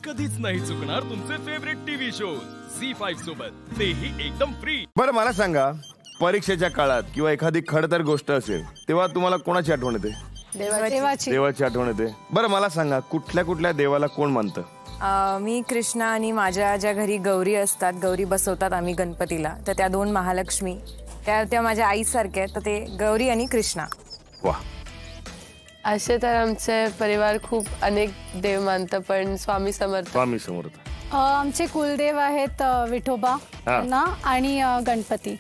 कधीच नाही चुकणार तुमचे फेवरेट टीव्ही शोज झी5 सोबत, तेही एकदम फ्री। बरं मला सांगा, परीक्षेच्या काळात किंवा एखादी खडतर गोष्ट असेल तेव्हा तुम्हाला कोणाची आठवण येते? देवाची आठवण येते। बरं मला सांगा, कुठल्या कुठल्या देवाला कोण मानतं? मी कृष्णा आणि माझ्या ज्या घरी गौरी असतात, गौरी बसवतात आम्ही गणपतीला, तर त्या दोन महालक्ष्मी त्या माझ्या आईसारख्या आहेत, तर ते गौरी आणि कृष्णा। वाह। असे तर आमचे परिवार खूप अनेक देव मानतं, पण स्वामी समर्थ। आमचे कुलदेव आहेत विठोबा ना आणि गणपती।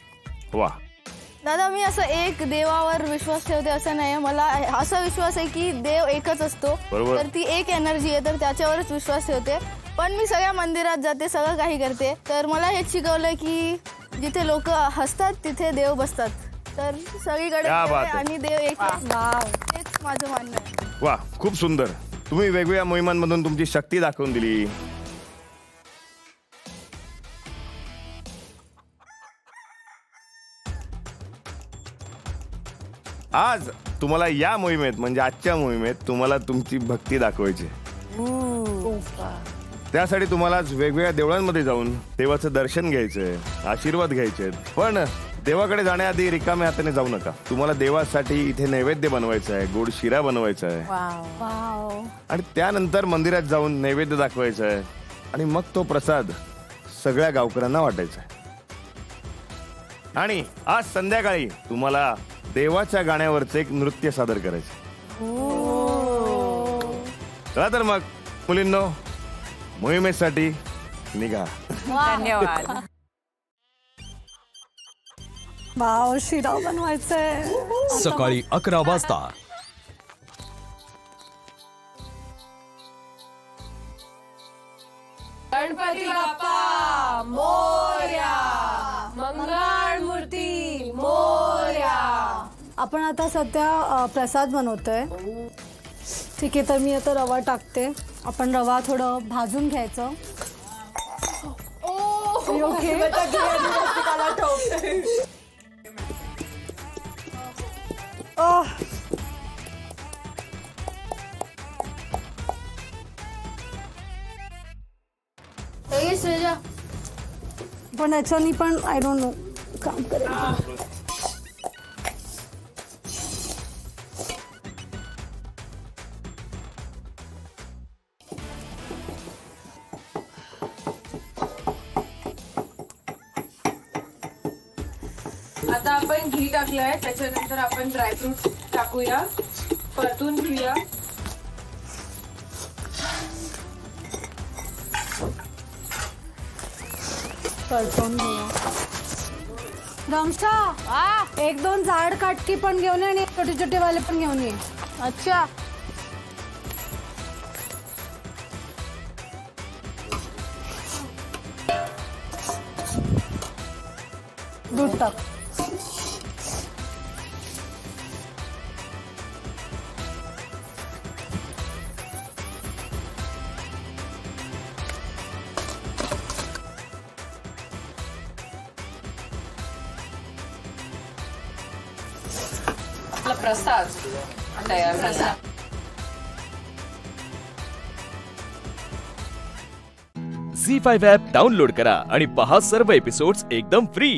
वाह। दादा, मी असं एक देवावर विश्वास ठेवते असं नाही, मला असा विश्वास आहे की देव एकच असतो, तर ती एक एनर्जी आहे, तर त्याच्यावरच विश्वास ठेवते। पण मी सगळ्या मंदिरात जाते, सगळं काही करते, तर मला हेच शिकवलंय की जिथे लोक हसतात तिथे देव बसतात, तर सगळीकडे आणि देव एक आहे, तेच माझं मानणं आहे। वाह, खूप सुंदर। तुम्ही वेगवेगळ्या मोहिमांमधून तुमची शक्ती दाखवून दिली। आज तुम्हाला या मोहिमेत म्हणजे आजच्या मोहिमेत तुम्हाला तुमची भक्ती दाखवायची। त्यासाठी तुम्हाला वेगवेगळ्या देवळांमध्ये जाऊन देवाचं दर्शन घ्यायचंय, आशीर्वाद घ्यायचे। पण देवाकडे जाण्याआधी रिकाम्या हाताने जाऊ नका। तुम्हाला देवासाठी इथे नैवेद्य बनवायचा आहे, गोड शिरा बनवायचा आहे, आणि त्यानंतर मंदिरात जाऊन नैवेद्य दाखवायचा आहे, आणि मग तो प्रसाद सगळ्या गावकऱ्यांना वाटायचा आहे। आणि आज संध्याकाळी तुम्हाला देवाच्या गाण्यावरचं एक नृत्य सादर करायचं। चला तर मग मुलींनो, मोहिमेसाठी निघा। धन्यवाद। वाव, शिरा बनवायचंय सकाळी 11 वाजता। गणपती बाप्पा मोरया, मंगळ मूर्ती मोरया। आपण आता सध्या प्रसाद बनवतोय। ठीक आहे, तर मी आता रवा टाकते। आपण रवा थोडं भाजून घ्यायचं। ओके, पण याच्यानी पण आय डोंट नो काम करेल। आता आपण घी टाकलंय, त्याच्यानंतर आपण ड्रायफ्रूट टाकूया, परतून घेऊया। रमशा, 1-2 झाड काटकी पण घेऊन ये आणि छोटे छोटे वाले पण घेऊन ये। अच्छा, दूध टाक। आपला प्रसाद तयार झाला। झी5 ॲप डाउनलोड करा आणि पहा सर्व एपिसोड्स एकदम फ्री।